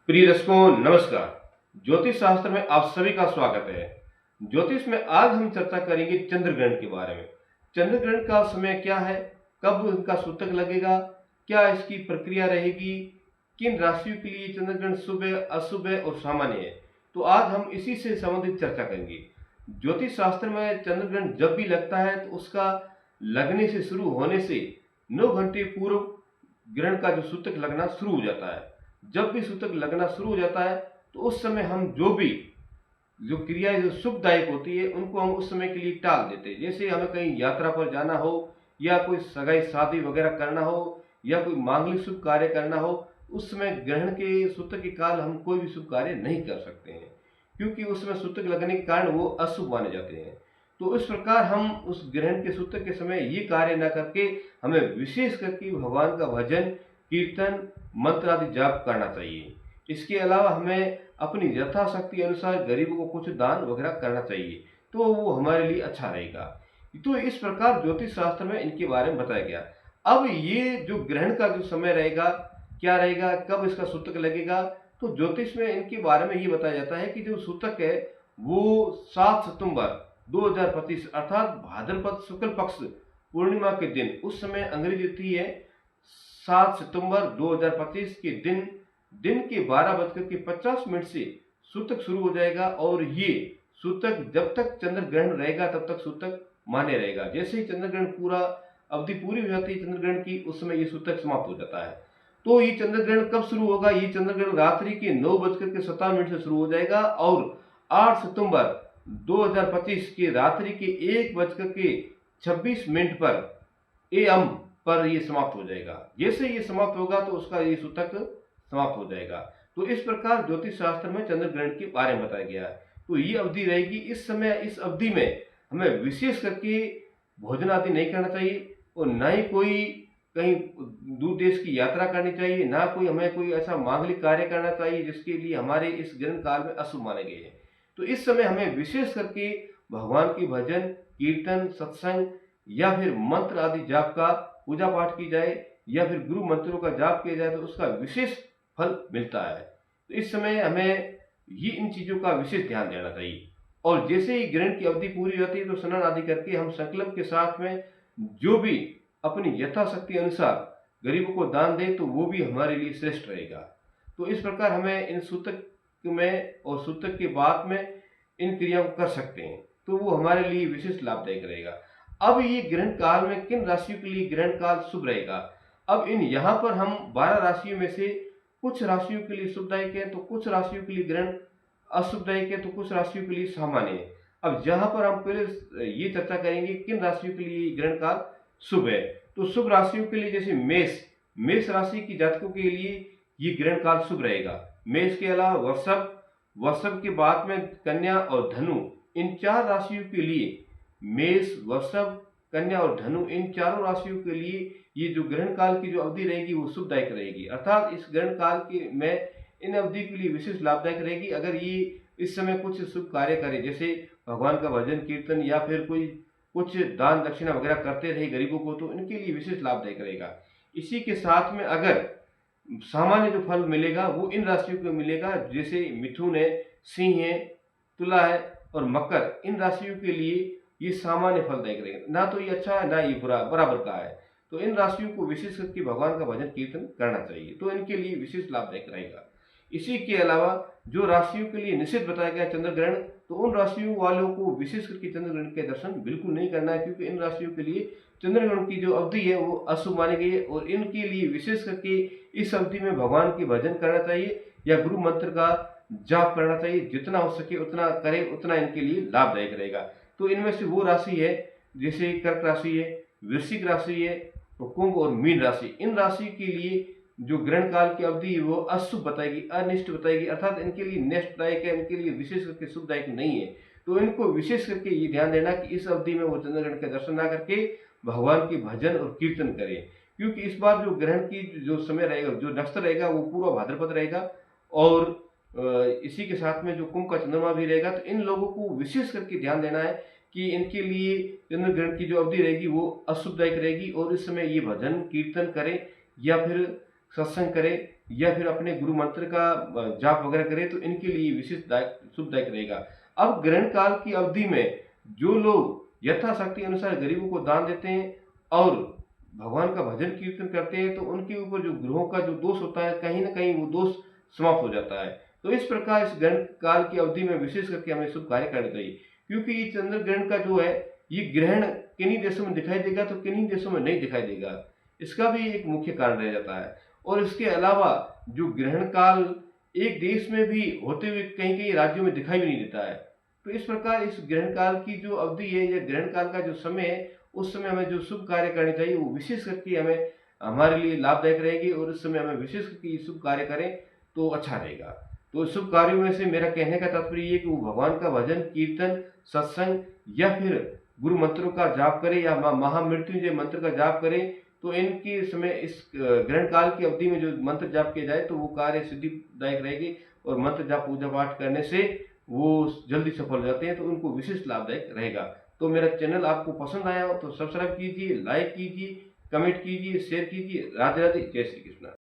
प्रिय दर्शकों नमस्कार। ज्योतिष शास्त्र में आप सभी का स्वागत है। ज्योतिष में आज हम चर्चा करेंगे चंद्र ग्रहण के बारे में। चंद्र ग्रहण का समय क्या है, कब इनका सूतक लगेगा, क्या इसकी प्रक्रिया रहेगी, किन राशियों के लिए चंद्र ग्रहण शुभ है, अशुभ है और सामान्य है। तो आज हम इसी से संबंधित चर्चा करेंगे। ज्योतिष शास्त्र में चंद्र ग्रहण जब भी लगता है तो उसका लगने से शुरू होने से 9 घंटे पूर्व ग्रहण का जो सूतक लगना शुरू हो जाता है। जब भी सूतक लगना शुरू हो जाता है तो उस समय हम जो क्रियाएं जो शुभदायक होती है उनको हम उस समय के लिए टाल देते हैं। जैसे हमें कहीं यात्रा पर जाना हो या कोई सगाई शादी वगैरह करना हो या कोई मांगलिक शुभ कार्य करना हो, उस समय ग्रहण के सूतक के काल हम कोई भी शुभ कार्य नहीं कर सकते हैं, क्योंकि उस समय सूतक लगने के कारण वो अशुभ माने जाते हैं। तो इस प्रकार हम उस ग्रहण के सूतक के समय ये कार्य न करके हमें विशेष करके भगवान का भजन, कीर्तन, मंत्र आदि जाप करना चाहिए। इसके अलावा हमें अपनी यथाशक्ति अनुसार गरीबों को कुछ दान वगैरह करना चाहिए, तो वो हमारे लिए अच्छा रहेगा। तो इस प्रकार ज्योतिष शास्त्र में इनके बारे में बताया गया। अब ये जो ग्रहण का जो समय रहेगा, क्या रहेगा, कब इसका सूतक लगेगा, तो ज्योतिष में इनके बारे में ये बताया जाता है कि जो सूतक है वो 7 सितंबर 2025 अर्थात भाद्रपद शुक्ल पक्ष पूर्णिमा के दिन, उस समय अंग्रेजी तिथि है 7 सितंबर 2025 के दिन के 12:50 से सूतक शुरू हो जाएगा और ये सूतक जब तक चंद्र ग्रहण रहेगा तब तक सूतक मान्य रहेगा। जैसे ही चंद्र ग्रहण पूरा अवधि पूरी हो जाती है चंद्र ग्रहण की, उस समय ये सूतक समाप्त हो जाता है। तो ये चंद्र ग्रहण कब शुरू होगा? ये चंद्र ग्रहण रात्रि के 9:57 से शुरू हो जाएगा और 8 सितंबर 2025 के रात्रि के 1:26 पर एएम पर ये समाप्त हो जाएगा। जैसे ये समाप्त होगा तो उसका ये सूतक समाप्त हो जाएगा। तो इस प्रकार ज्योतिष शास्त्र में चंद्र ग्रहण के बारे में बताया गया है। तो ये अवधि रहेगी। इस समय इस अवधि में हमें विशेष करके भोजन आदि नहीं करना चाहिए और ना ही कोई कहीं दूर देश की यात्रा करनी चाहिए, ना कोई हमें कोई ऐसा मांगलिक कार्य करना चाहिए जिसके लिए हमारे इस ग्रहण काल में अशुभ माने गए हैं। तो इस समय हमें विशेष करके भगवान की भजन, कीर्तन, सत्संग या फिर मंत्र आदि जाप का पूजा पाठ की जाए या फिर गुरु मंत्रों का जाप किया जाए तो उसका विशेष फल मिलता है। तो इस समय हमें ये इन चीजों का विशेष ध्यान देना चाहिए। और जैसे ही ग्रहण की अवधि पूरी होती है तो स्नान आदि करके हम संकल्प के साथ में जो भी अपनी यथाशक्ति अनुसार गरीबों को दान दें तो वो भी हमारे लिए श्रेष्ठ रहेगा। तो इस प्रकार हमें इन सूतक में और सूतक के बाद में इन क्रियाओं को कर सकते हैं, तो वो हमारे लिए विशेष लाभदायक रहेगा। अब ये ग्रहण काल में किन राशियों के लिए ग्रहण काल शुभ रहेगा? अब इन यहाँ पर हम 12 राशियों में से कुछ राशियों के लिए शुभदायक है तो कुछ राशियों के लिए ग्रहण अशुभदायक है तो कुछ राशियों के लिए सामान्य है। अब जहां पर हम पहले ये चर्चा करेंगे किन राशियों के लिए ग्रहण काल शुभ है। तो शुभ राशियों के लिए जैसे मेष राशि की जातकों के लिए ये ग्रहण काल शुभ रहेगा। मेष के अलावा वृषभ के बाद में कन्या और धनु, इन 4 राशियों के लिए मेष, वृषभ, कन्या और धनु, इन चारों राशियों के लिए ये जो ग्रहण काल की जो अवधि रहेगी वो शुभदायक रहेगी। अर्थात इस ग्रहण काल के में इन अवधि के लिए विशेष लाभदायक रहेगी। अगर ये इस समय कुछ शुभ कार्य करें जैसे भगवान का भजन, कीर्तन या फिर कोई कुछ दान दक्षिणा वगैरह करते रहे गरीबों को, तो इनके लिए विशेष लाभदायक रहेगा। इसी के साथ में अगर सामान्य जो फल मिलेगा वो इन राशियों को मिलेगा, जैसे मिथुन है, सिंह है, तुला है और मकर, इन राशियों के लिए ये सामान्य फलदायक रहेगा। ना तो ये अच्छा है ना ये बुरा, बराबर का है। तो इन राशियों को विशेष करके भगवान का भजन कीर्तन करना चाहिए, तो इनके लिए विशेष लाभदायक रहेगा। इसी के अलावा जो राशियों के लिए निषिद्ध बताया गया चंद्र ग्रहण, तो उन राशियों वालों को विशेष करके चंद्र ग्रहण के दर्शन बिल्कुल नहीं करना है, क्योंकि इन राशियों के लिए चंद्र ग्रहण की जो अवधि है वो अशुभ मानी गई है और इनके लिए विशेष करके इस अवधि में भगवान के भजन करना चाहिए या गुरु मंत्र का जाप करना चाहिए। जितना हो सके उतना करे, उतना इनके लिए लाभदायक रहेगा। तो इनमें से वो राशि है जैसे कर्क राशि है, वृश्चिक राशि है, तो कुंभ और मीन राशि, इन राशि के लिए जो ग्रहण काल की अवधि है वो अशुभ बताएगी, अनिष्ट बताएगी, अर्थात इनके लिए नष्टदायक है, इनके लिए विशेष करके शुभदायक नहीं है। तो इनको विशेष करके ये ध्यान देना कि इस अवधि में वो चंद्र ग्रहण के दर्शन ना करके भगवान के भजन और कीर्तन करें, क्योंकि इस बार जो ग्रहण की जो समय रहेगा, जो नक्षत्र रहेगा वो पूरा भाद्रपद रहेगा और इसी के साथ में जो कुंभ का चंद्रमा भी रहेगा। तो इन लोगों को विशेष करके ध्यान देना है कि इनके लिए चंद्र ग्रहण की जो अवधि रहेगी वो अशुभदायक रहेगी और इस समय ये भजन कीर्तन करें या फिर सत्संग करें या फिर अपने गुरु मंत्र का जाप वगैरह करें तो इनके लिए विशेष शुभदायक रहेगा। अब ग्रहण काल की अवधि में जो लोग यथाशक्ति अनुसार गरीबों को दान देते हैं और भगवान का भजन कीर्तन करते हैं तो उनके ऊपर जो ग्रहों का जो दोष होता है कहीं ना कहीं वो दोष समाप्त हो जाता है। तो इस प्रकार इस ग्रहण काल की अवधि में विशेष करके हमें शुभ कार्य करने चाहिए, क्योंकि ये चंद्र ग्रहण का जो है ये ग्रहण किन्हीं देशों में दिखाई देगा तो किन्हीं देशों में नहीं दिखाई देगा, इसका भी एक मुख्य कारण रह जाता है। और इसके अलावा जो ग्रहण काल एक देश में भी होते हुए कहीं कहीं राज्यों में दिखाई भी नहीं देता है। तो इस प्रकार इस ग्रहण काल की जो अवधि है या ग्रहण काल का जो समय है उस समय हमें जो शुभ कार्य करने चाहिए वो विशेष करके हमें हमारे लिए लाभदायक रहेगी और उस समय हमें विशेष करके ये शुभ कार्य करें तो अच्छा रहेगा। तो शुभ कार्यों में से मेरा कहने का तात्पर्य ये कि वो भगवान का भजन कीर्तन सत्संग या फिर गुरु मंत्रों का जाप करें या महामृत्युंजय मंत्र का जाप करें। तो इनके समय इस ग्रहण काल की अवधि में जो मंत्र जाप किया जाए तो वो कार्य सिद्धिदायक रहेगी और मंत्र जाप पूजा पाठ करने से वो जल्दी सफल हो जाते हैं, तो उनको विशेष लाभदायक रहेगा। तो मेरा चैनल आपको पसंद आया हो तो सब्सक्राइब कीजिए, लाइक कीजिए, कमेंट कीजिए, शेयर कीजिए। राधे राधे, जय श्री कृष्ण।